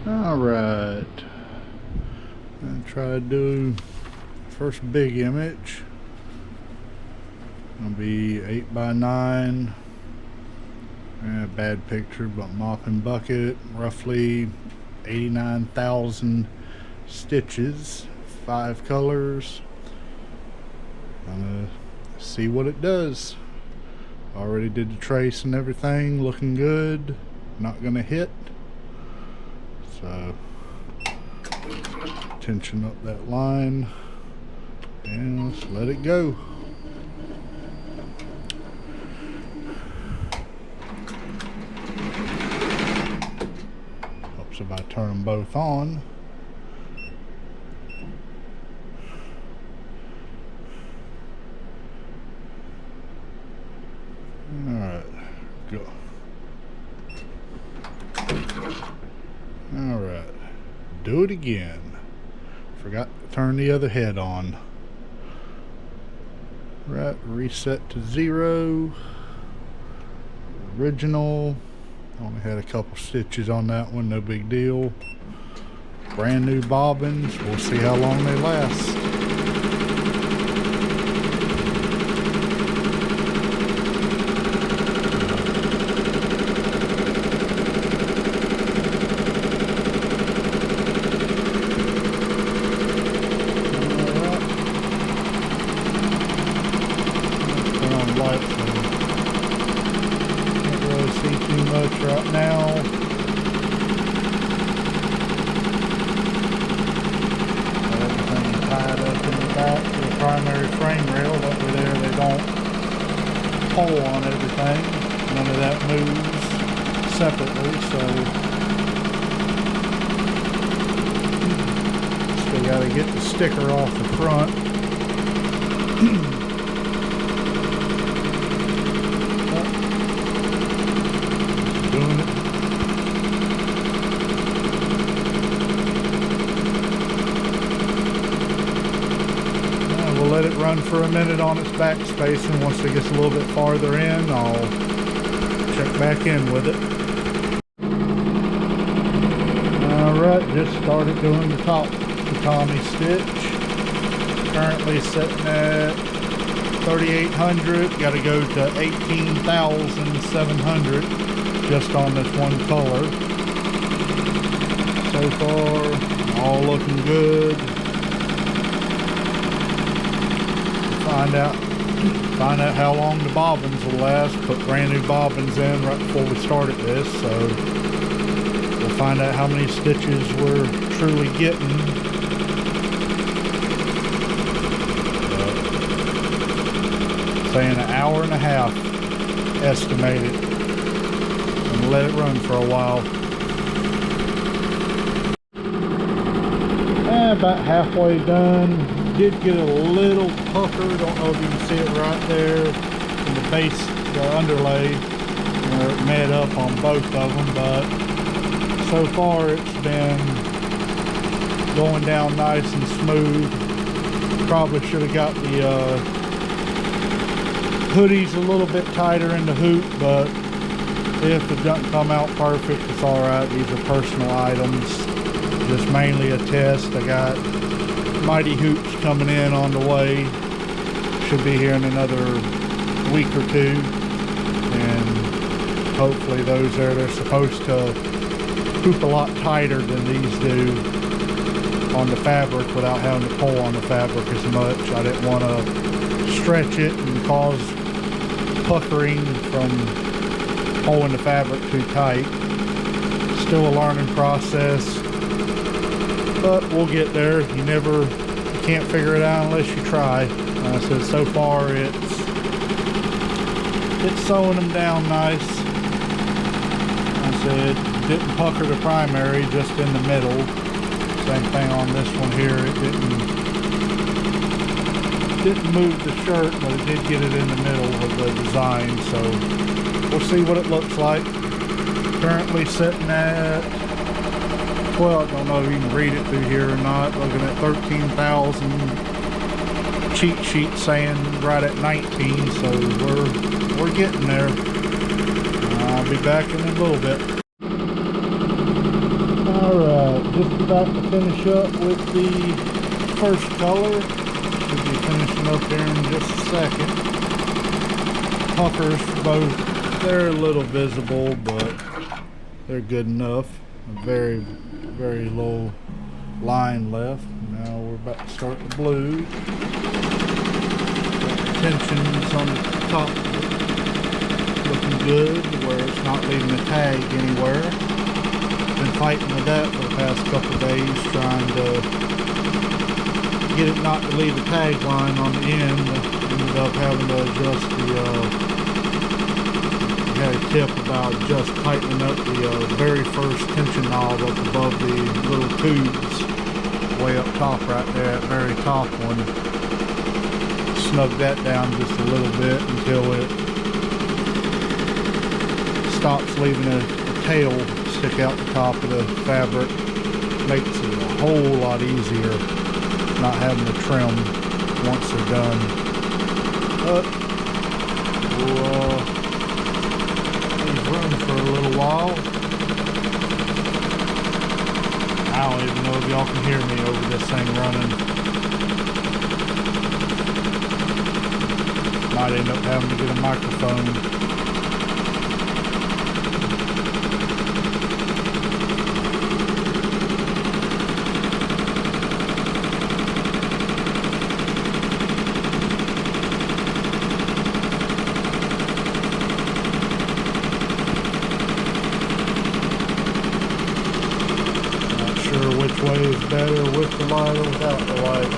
Alright, I'm gonna try to do first big image. Gonna be 8x9. Bad picture, but mop and bucket, roughly 89,000 stitches, 5 colors. Gonna see what it does. Already did the trace and everything, looking good. Not gonna hit. So tension up that line and let's let it go. Helps if I turn them both on. Alright, go. Alright, do it again. Forgot to turn the other head on. Right, reset to 0. Original. Only had a couple stitches on that one, no big deal. Brand new bobbins. We'll see how long they last. Right now, everything tied up in the back to the primary frame rail. Over there they don't pull on everything. None of that moves separately, so still got to get the sticker off the front. Let it run for a minute on its back spacing. Once it gets a little bit farther in, I'll check back in with it. Alright, just started doing the top Tommy stitch. Currently sitting at 3,800. Got to go to 18,700 just on this one color. So far, all looking good. Find out how long the bobbins will last. Put brand new bobbins in right before we started this, so we'll find out how many stitches we're truly getting. Saying an hour and a half estimated. And let it run for a while. About halfway done. Did get a little pucker. Don't know if you can see it right there in the base, the underlay, where it met up on both of them, but so far it's been going down nice and smooth. Probably should have got the hoodies a little bit tighter in the hoop, but if it doesn't come out perfect, it's alright. These are personal items, just mainly a test. I got Mighty hoops coming in on the way. Should be here in another week or two, and hopefully those there, they're supposed to hoop a lot tighter than these do on the fabric without having to pull on the fabric as much. I didn't want to stretch it and cause puckering from pulling the fabric too tight. Still a learning process, but we'll get there. You can't figure it out unless you try. Like I said, so far it's sewing them down nice. Like I said, didn't pucker the primary, just in the middle. Same thing on this one here. It didn't move the shirt, but it did get it in the middle of the design. So we'll see what it looks like. Currently sitting at, well, I don't know if you can read it through here or not. Looking at 13,000. Cheat sheet saying right at 19, so we're getting there. I'll be back in a little bit. Alright. Just about to finish up with the first color. Should be finishing up here in just a second. Puckers for both. They're a little visible, but they're good enough. A very, very low line left. Now we're about to start the blue. Tensions on the top looking good, where it's not leaving a tag anywhere. Been fighting with that for the past couple of days, trying to get it not to leave a tag line on the end. Ended up having to adjust the had a tip about just tightening up the very first tension knob up above the little tubes way up top right there, that very top one. Snug that down just a little bit until it stops leaving a tail stick out the top of the fabric. Makes it a whole lot easier not having to trim once they're done. We'll run for a little while. I don't even know if y'all can hear me over this thing running. Might end up having to get a microphone. Which way is better, with the light or without the light?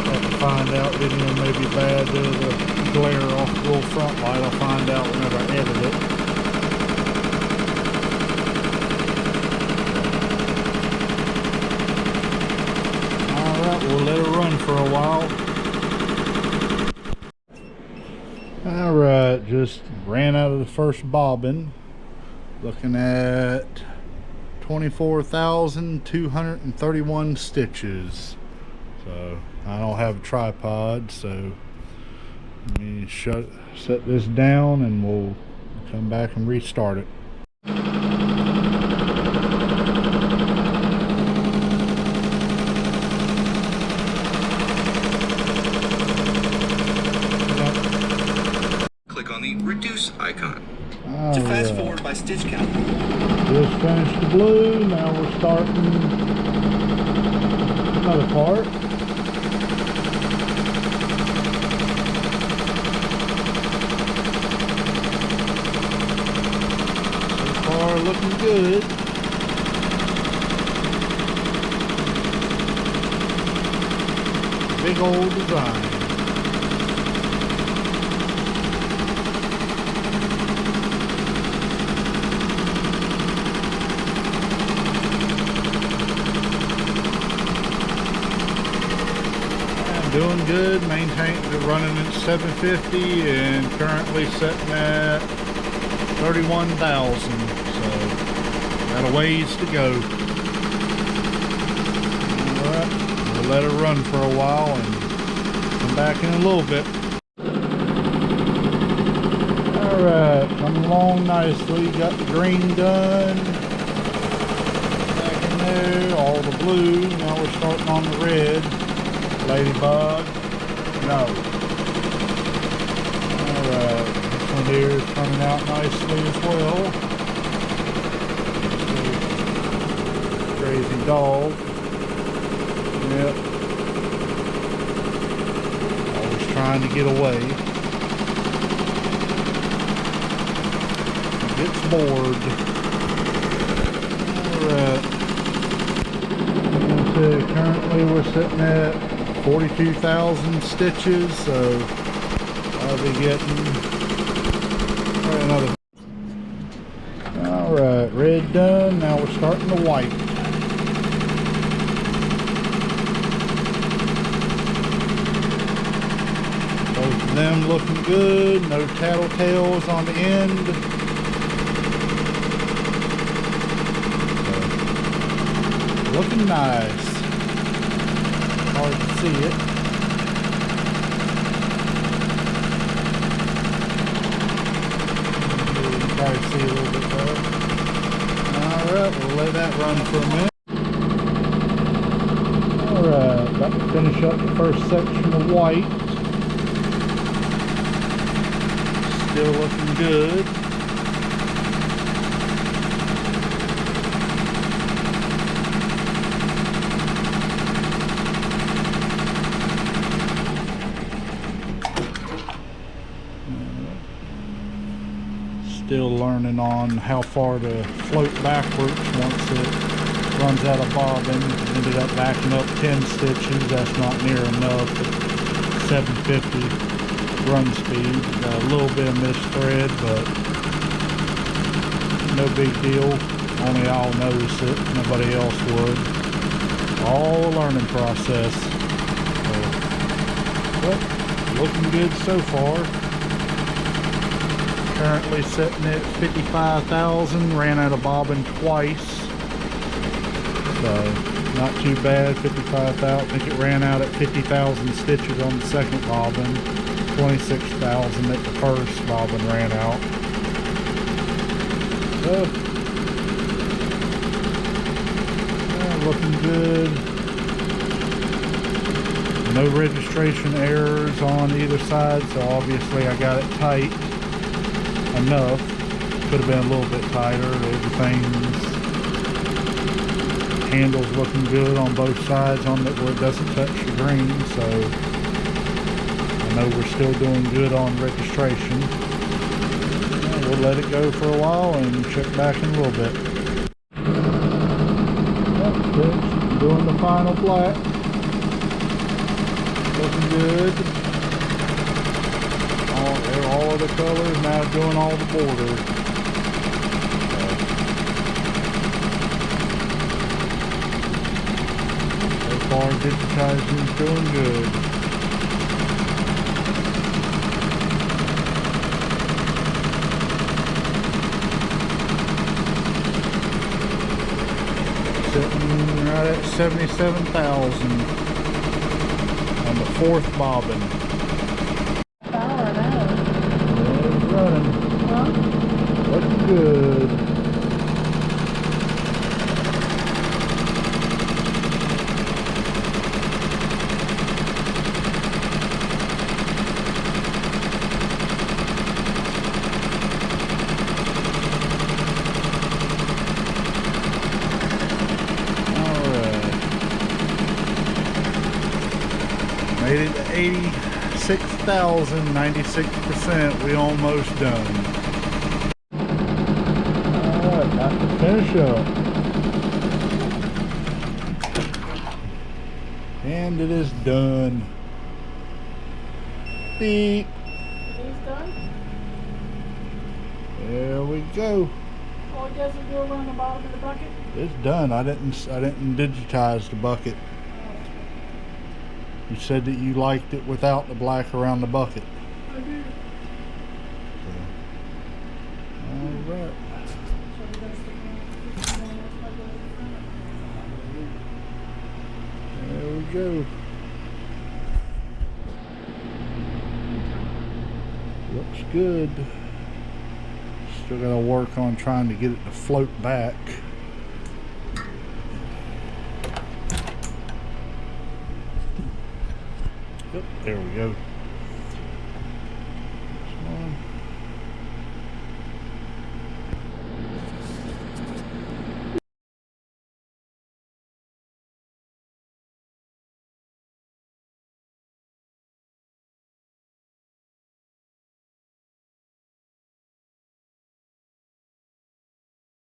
Have to find out. Video may be bad due to the glare off the little front light. I'll find out whenever I edit it. Alright, we'll let it run for a while. Alright, just ran out of the first bobbin. Looking at 24,231 stitches. So I don't have a tripod, so let me set this down and we'll come back and restart it. Click on the reduce icon. To fast forward by stitch count. Just finished the blue, now we're starting another part. So far looking good. Big old design. Doing good, running at 750 and currently sitting at 31,000, so got a ways to go. Alright, we'll let it run for a while and come back in a little bit. Alright, coming along nicely, got the green done, back in there, all the blue, now we're starting on the red. Ladybug, no. Alright, this one here is coming out nicely as well. Crazy dog. Yep. Always trying to get away. Gets bored. Alright. Currently we're sitting at 42,000 stitches, so I'll be getting another. Alright, red done, now we're starting the white. Both of them looking good, no tattletales on the end. So, looking nice. Hard to see it. You can probably see a little bit better. Alright, we'll let that run for a minute. Alright, about to finish up the first section of white. Still looking good. Still learning on how far to float backwards once it runs out of bobbin. Ended up backing up 10 stitches. That's not near enough at 750 run speed. A little bit of missed thread, but no big deal. Only I'll notice it. Nobody else would. All a learning process. But looking good so far. Currently sitting at 55,000, ran out of bobbin twice, so not too bad. 55,000, I think it ran out at 50,000 stitches on the second bobbin, 26,000 at the first bobbin ran out. So, yeah, looking good. No registration errors on either side, so obviously I got it tight enough. Could have been a little bit tighter. Everything's handles looking good on both sides on it where it doesn't touch the green, so I know we're still doing good on registration. We'll let it go for a while and check back in a little bit. That's doing the final black. Looking good. All of the colors, now doing all the borders. So far, Digitized is doing good. Sitting right at 77,000 on the fourth bobbin. Looking good. Alright. Made it to 86,000, 96%. We almost done. Got to finish up. And it is done. Beep. It is done? There we go. All it does is go around the bottom of the bucket? It's done. I didn't digitize the bucket. You said that you liked it without the black around the bucket. I do. Alright. There we go. Looks good. Still gotta work on trying to get it to float back. Yep, there we go.